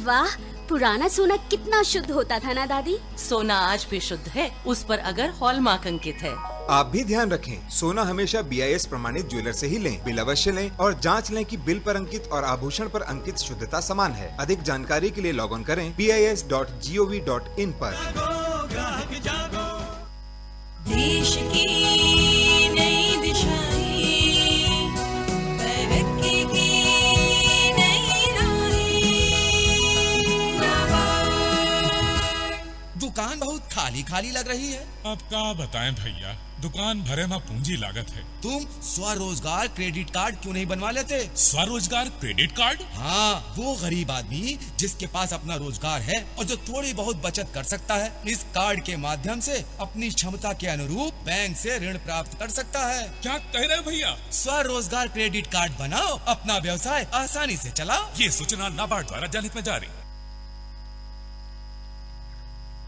वाह, पुराना सोना कितना शुद्ध होता था ना दादी। सोना आज भी शुद्ध है, उस पर अगर हॉलमार्क अंकित है। आप भी ध्यान रखें, सोना हमेशा BIS प्रमाणित ज्वेलर से ही लें। बिल अवश्य लें और जांच लें कि बिल पर अंकित और आभूषण पर अंकित शुद्धता समान है। अधिक जानकारी के लिए लॉग ऑन करें BIS.gov.in पर। देश की नई दिशाएं, तरक्की की नई राहें। दुकान बहुत खाली खाली लग रही है। अब क्या बताएं भैया, दुकान भरे में पूंजी लागत है। तुम स्वरोजगार क्रेडिट कार्ड क्यों नहीं बनवा लेते? स्वरोजगार क्रेडिट कार्ड? हाँ, वो गरीब आदमी जिसके पास अपना रोजगार है और जो थोड़ी बहुत बचत कर सकता है, इस कार्ड के माध्यम से अपनी क्षमता के अनुरूप बैंक से ऋण प्राप्त कर सकता है। क्या कह रहे हो भैया? स्वरोजगार क्रेडिट कार्ड बनाओ, अपना व्यवसाय आसानी से चलाओ। ये सूचना नाबार्ड द्वारा जनहित में जारी।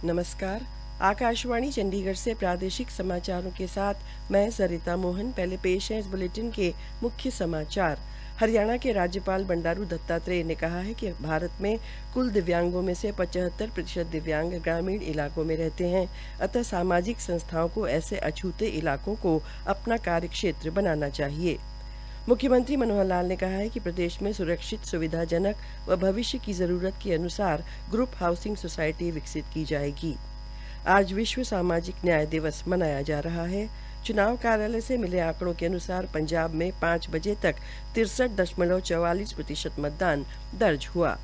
नमस्कार, आकाशवाणी चंडीगढ़ से प्रादेशिक समाचारों के साथ मैं सरिता मोहन। पहले पेश है इस बुलेटिन के मुख्य समाचार। हरियाणा के राज्यपाल बंडारू दत्तात्रेय ने कहा है कि भारत में कुल दिव्यांगों में से 75% दिव्यांग ग्रामीण इलाकों में रहते हैं, अतः सामाजिक संस्थाओं को ऐसे अछूते इलाकों को अपना कार्यक्षेत्र बनाना चाहिए। मुख्यमंत्री मनोहर लाल ने कहा है कि प्रदेश में सुरक्षित, सुविधाजनक व भविष्य की जरूरत के अनुसार ग्रुप हाउसिंग सोसाइटी विकसित की जाएगी। आज विश्व सामाजिक न्याय दिवस मनाया जा रहा है। चुनाव कार्यालय से मिले आंकड़ों के अनुसार पंजाब में 5 बजे तक 63.44% मतदान दर्ज हुआ।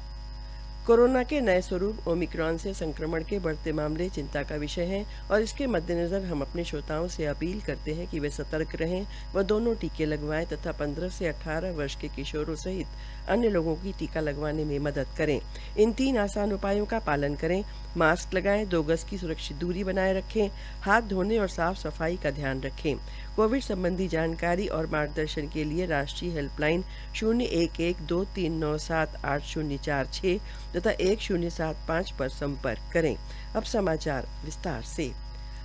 कोरोना के नए स्वरूप ओमिक्रॉन से संक्रमण के बढ़ते मामले चिंता का विषय हैं और इसके मद्देनजर हम अपने श्रोताओं से अपील करते हैं कि वे सतर्क रहें व दोनों टीके लगवाएं तथा 15 से 18 वर्ष के किशोरों सहित अन्य लोगों की टीका लगवाने में मदद करें। इन 3 आसान उपायों का पालन करें। मास्क लगाएं, 2 गज की सुरक्षित दूरी बनाए रखें, हाथ धोने और साफ सफाई का ध्यान रखें। कोविड संबंधी जानकारी और मार्गदर्शन के लिए राष्ट्रीय हेल्पलाइन 0112397804 तथा 1075 पर संपर्क करें। अब समाचार विस्तार से।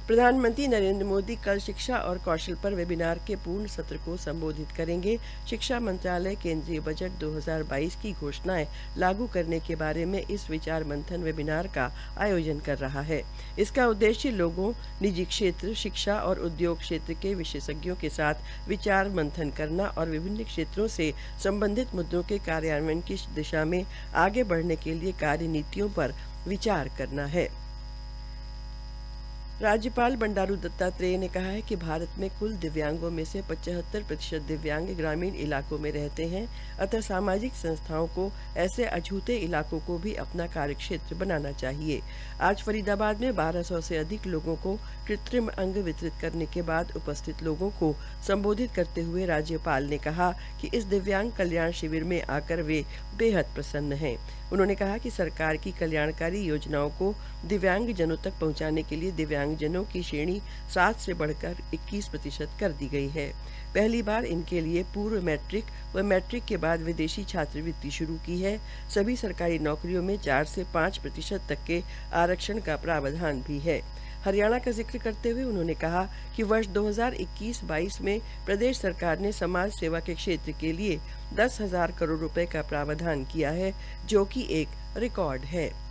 प्रधानमंत्री नरेंद्र मोदी कल शिक्षा और कौशल पर वेबिनार के पूर्ण सत्र को संबोधित करेंगे। शिक्षा मंत्रालय केंद्रीय बजट 2022 की घोषणाएं लागू करने के बारे में इस विचार मंथन वेबिनार का आयोजन कर रहा है। इसका उद्देश्य लोगों, निजी क्षेत्र, शिक्षा और उद्योग क्षेत्र के विशेषज्ञों के साथ विचार मंथन करना और विभिन्न क्षेत्रों से संबंधित मुद्दों के कार्यान्वयन की दिशा में आगे बढ़ने के लिए कार्यनीतियों पर विचार करना है। राज्यपाल बंडारू दत्तात्रेय ने कहा है कि भारत में कुल दिव्यांगों में से 75% दिव्यांग ग्रामीण इलाकों में रहते हैं, अतः सामाजिक संस्थाओं को ऐसे अछूते इलाकों को भी अपना कार्यक्षेत्र बनाना चाहिए। आज फरीदाबाद में 1200 से अधिक लोगों को कृत्रिम अंग वितरित करने के बाद उपस्थित लोगों को संबोधित करते हुए राज्यपाल ने कहा कि इस दिव्यांग कल्याण शिविर में आकर वे बेहद प्रसन्न हैं। उन्होंने कहा कि सरकार की कल्याणकारी योजनाओं को दिव्यांग जनों तक पहुंचाने के लिए दिव्यांगजनों की श्रेणी 7 से बढ़कर 21% कर दी गई है। पहली बार इनके लिए पूर्व मैट्रिक व मैट्रिक के बाद विदेशी छात्रवृत्ति शुरू की है। सभी सरकारी नौकरियों में 4 से 5% तक के आरक्षण का प्रावधान भी है। हरियाणा का जिक्र करते हुए उन्होंने कहा कि वर्ष 2021-22 में प्रदेश सरकार ने समाज सेवा के क्षेत्र के लिए 10,000 करोड़ रुपए का प्रावधान किया है, जो कि एक रिकॉर्ड है।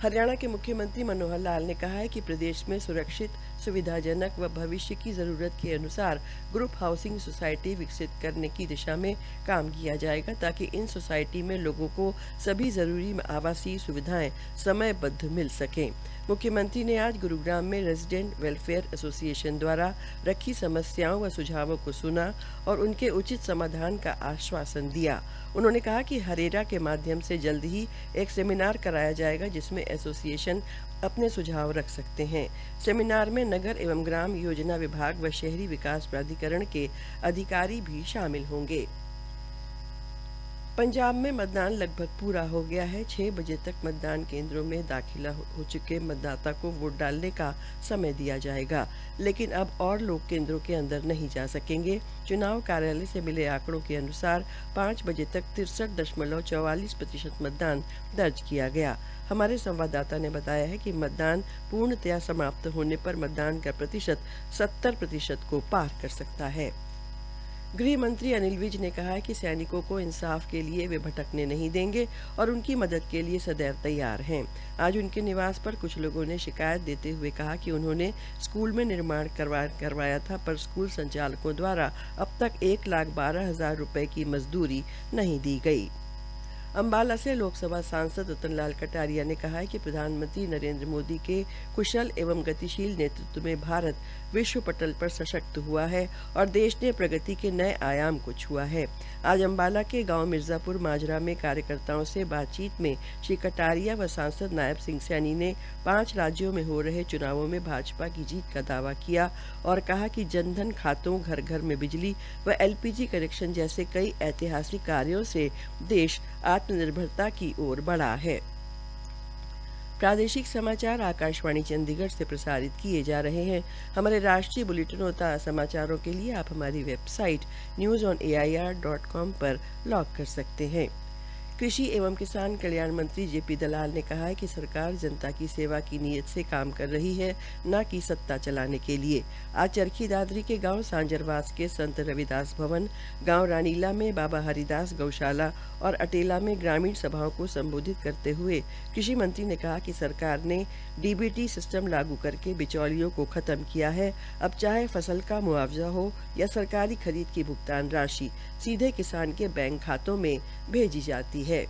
हरियाणा के मुख्यमंत्री मनोहर लाल ने कहा है कि प्रदेश में सुरक्षित, सुविधाजनक व भविष्य की जरूरत के अनुसार ग्रुप हाउसिंग सोसाइटी विकसित करने की दिशा में काम किया जाएगा, ताकि इन सोसाइटी में लोगों को सभी जरूरी आवासीय सुविधाएं समयबद्ध मिल सकें। मुख्यमंत्री ने आज गुरुग्राम में रेजिडेंट वेलफेयर एसोसिएशन द्वारा रखी समस्याओं व सुझावों को सुना और उनके उचित समाधान का आश्वासन दिया। उन्होंने कहा कि हरेरा के माध्यम से जल्द ही एक सेमिनार कराया जाएगा, जिसमें एसोसिएशन अपने सुझाव रख सकते हैं। सेमिनार में नगर एवं ग्राम योजना विभाग व शहरी विकास प्राधिकरण के अधिकारी भी शामिल होंगे। पंजाब में मतदान लगभग पूरा हो गया है। 6 बजे तक मतदान केंद्रों में दाखिला हो चुके मतदाता को वोट डालने का समय दिया जाएगा, लेकिन अब और लोग केंद्रों के अंदर नहीं जा सकेंगे। चुनाव कार्यालय से मिले आंकड़ों के अनुसार 5 बजे तक 63.44% मतदान दर्ज किया गया। हमारे संवाददाता ने बताया है कि मतदान पूर्णतया समाप्त होने पर मतदान का प्रतिशत 70% को पार कर सकता है। गृह मंत्री अनिल विज ने कहा है कि सैनिकों को इंसाफ के लिए वे भटकने नहीं देंगे और उनकी मदद के लिए सदैव तैयार हैं। आज उनके निवास पर कुछ लोगों ने शिकायत देते हुए कहा कि उन्होंने स्कूल में निर्माण करवाया था, पर स्कूल संचालकों द्वारा अब तक 1,12,000 रुपये की मजदूरी नहीं दी गई। अम्बाला से लोकसभा सांसद रतन लाल कटारिया ने कहा है कि प्रधानमंत्री नरेंद्र मोदी के कुशल एवं गतिशील नेतृत्व में भारत विश्व पटल पर सशक्त हुआ है और देश ने प्रगति के नए आयाम को छुआ है। आज अम्बाला के गांव मिर्जापुर माजरा में कार्यकर्ताओं से बातचीत में श्री कटारिया व सांसद नायब सिंह सैनी ने 5 राज्यों में हो रहे चुनावों में भाजपा की जीत का दावा किया और कहा कि जनधन खातों, घर घर में बिजली व LPG कनेक्शन जैसे कई ऐतिहासिक कार्यों से देश आत्मनिर्भरता की ओर बढ़ा है। प्रादेशिक समाचार आकाशवाणी चंडीगढ़ से प्रसारित किए जा रहे हैं। हमारे राष्ट्रीय बुलेटिनों तथा समाचारों के लिए आप हमारी वेबसाइट newsonair.com पर लॉग कर सकते हैं। कृषि एवं किसान कल्याण मंत्री JP दलाल ने कहा है कि सरकार जनता की सेवा की नीयत से काम कर रही है, न कि सत्ता चलाने के लिए। आज चरखी दादरी के गांव सांजरवास के संत रविदास भवन, गांव रानीला में बाबा हरिदास गौशाला और अटेला में ग्रामीण सभाओं को संबोधित करते हुए कृषि मंत्री ने कहा कि सरकार ने DBT सिस्टम लागू करके बिचौलियों को खत्म किया है। अब चाहे फसल का मुआवजा हो या सरकारी खरीद की भुगतान राशि सीधे किसान के बैंक खातों में भेजी जाती है।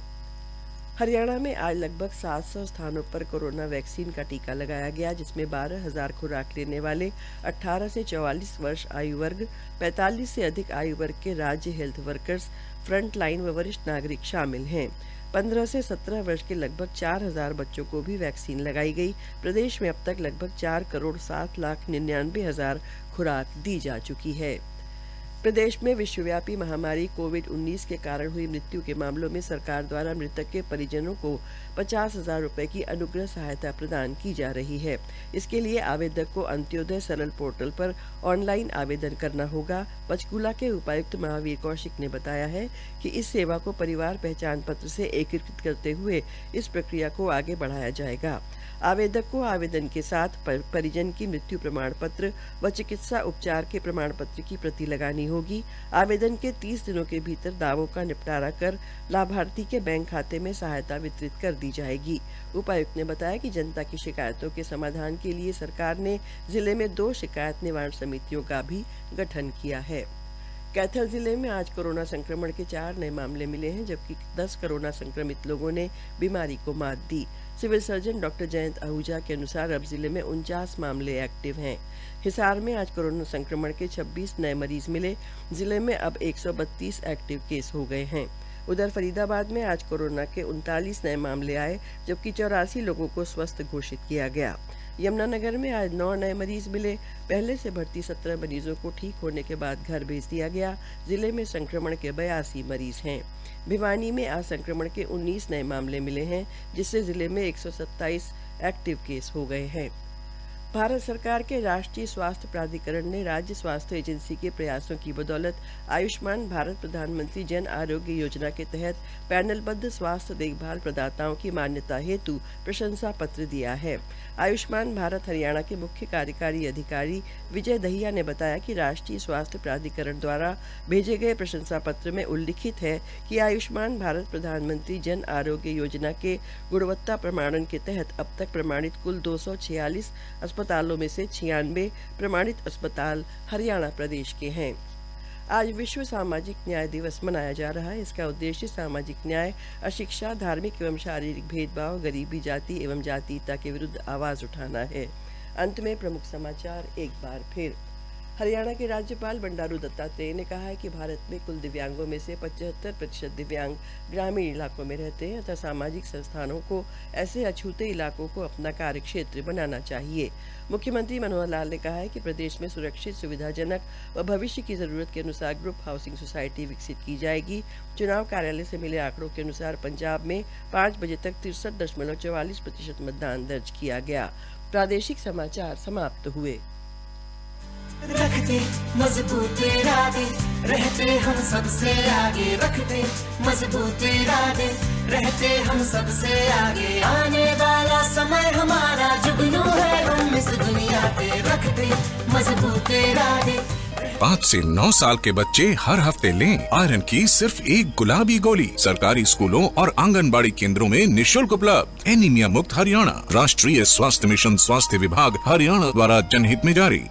हरियाणा में आज लगभग 700 स्थानों पर कोरोना वैक्सीन का टीका लगाया गया, जिसमें 12,000 खुराक लेने वाले 18 से 44 वर्ष आयु वर्ग, 45 से अधिक आयु वर्ग के राज्य हेल्थ वर्कर्स, फ्रंट लाइन व वरिष्ठ नागरिक शामिल हैं। 15 से 17 वर्ष के लगभग 4,000 बच्चों को भी वैक्सीन लगाई गई। प्रदेश में अब तक लगभग 4,07,99,000 खुराक दी जा चुकी है। प्रदेश में विश्वव्यापी महामारी कोविड-19 के कारण हुई मृत्यु के मामलों में सरकार द्वारा मृतक के परिजनों को 50,000 रुपये की अनुग्रह सहायता प्रदान की जा रही है। इसके लिए आवेदक को अंत्योदय सरल पोर्टल पर ऑनलाइन आवेदन करना होगा। पंचकूला के उपायुक्त महावीर कौशिक ने बताया है कि इस सेवा को परिवार पहचान पत्र से एकीकृत करते हुए इस प्रक्रिया को आगे बढ़ाया जाएगा। आवेदक को आवेदन के साथ परिजन की मृत्यु प्रमाण पत्र व चिकित्सा उपचार के प्रमाण पत्र की प्रति लगानी होगी। आवेदन के 30 दिनों के भीतर दावों का निपटारा कर लाभार्थी के बैंक खाते में सहायता वितरित कर दी जाएगी। उपायुक्त ने बताया कि जनता की शिकायतों के समाधान के लिए सरकार ने जिले में 2 शिकायत निवारण समितियों का भी गठन किया है। कैथल जिले में आज कोरोना संक्रमण के 4 नए मामले मिले हैं, जबकि 10 कोरोना संक्रमित लोगों ने बीमारी को मात दी। Civil surgeon doctor Jayant Ahuja के अनुसार अब जिले में 49 मामले एक्टिव हैं। हिसार में आज कोरोना संक्रमण के 26 नए मरीज मिले। जिले में अब 132 एक्टिव केस हो गए हैं। उधर फरीदाबाद में आज कोरोना के 39 नए मामले आए, जबकि 84 लोगों को स्वस्थ घोषित किया गया। यमुनानगर में आज 9 नए मरीज मिले। पहले से भर्ती 17 मरीजों को ठीक होने के बाद घर भेज दिया गया। जिले में संक्रमण के 82 मरीज हैं। भिवानी में आज संक्रमण के 19 नए मामले मिले हैं, जिससे जिले में 127 एक्टिव केस हो गए हैं। भारत सरकार के राष्ट्रीय स्वास्थ्य प्राधिकरण ने राज्य स्वास्थ्य एजेंसी के प्रयासों की बदौलत आयुष्मान भारत प्रधानमंत्री जन आरोग्य योजना के तहत पैनलबद्ध स्वास्थ्य देखभाल प्रदाताओं की मान्यता हेतु प्रशंसा पत्र दिया है। आयुष्मान भारत हरियाणा के मुख्य कार्यकारी अधिकारी विजय दहिया ने बताया कि राष्ट्रीय स्वास्थ्य प्राधिकरण द्वारा भेजे गए प्रशंसा पत्र में उल्लिखित है कि आयुष्मान भारत प्रधानमंत्री जन आरोग्य योजना के गुणवत्ता प्रमाणन के तहत अब तक प्रमाणित कुल 246 अस्पतालों में से 96 प्रमाणित अस्पताल हरियाणा प्रदेश के हैं। आज विश्व सामाजिक न्याय दिवस मनाया जा रहा है। इसका उद्देश्य सामाजिक न्याय, अशिक्षा, धार्मिक एवं शारीरिक भेदभाव, गरीबी, जाति एवं जातीयता के विरुद्ध आवाज उठाना है। अंत में प्रमुख समाचार एक बार फिर। हरियाणा के राज्यपाल बंडारू दत्तात्रेय ने कहा है कि भारत में कुल दिव्यांगों में से 75% दिव्यांग ग्रामीण इलाकों में रहते हैं तथा सामाजिक संस्थानों को ऐसे अछूते इलाकों को अपना कार्य क्षेत्र बनाना चाहिए। मुख्यमंत्री मनोहर लाल ने कहा है कि प्रदेश में सुरक्षित, सुविधाजनक व भविष्य की जरूरत के अनुसार ग्रुप हाउसिंग सोसाइटी विकसित की जाएगी। चुनाव कार्यालय से मिले आंकड़ों के अनुसार पंजाब में 5 बजे तक 63.44% मतदान दर्ज किया गया। प्रादेशिक समाचार समाप्त हुए। रखते मजबूत इरादे, रहते हम सबसे आगे, रखते मजबूत इरादे, रहते हम सबसे आगे। आने वाला समय हमारा जुगनू है, हम इस दुनिया पे रखते मजबूत इरादे। 5 से 9 साल के बच्चे हर हफ्ते लें आयरन की सिर्फ एक गुलाबी गोली। सरकारी स्कूलों और आंगनबाड़ी केंद्रों में निःशुल्क उपलब्ध। एनीमिया मुक्त हरियाणा, राष्ट्रीय स्वास्थ्य मिशन, स्वास्थ्य विभाग हरियाणा द्वारा जनहित में जारी।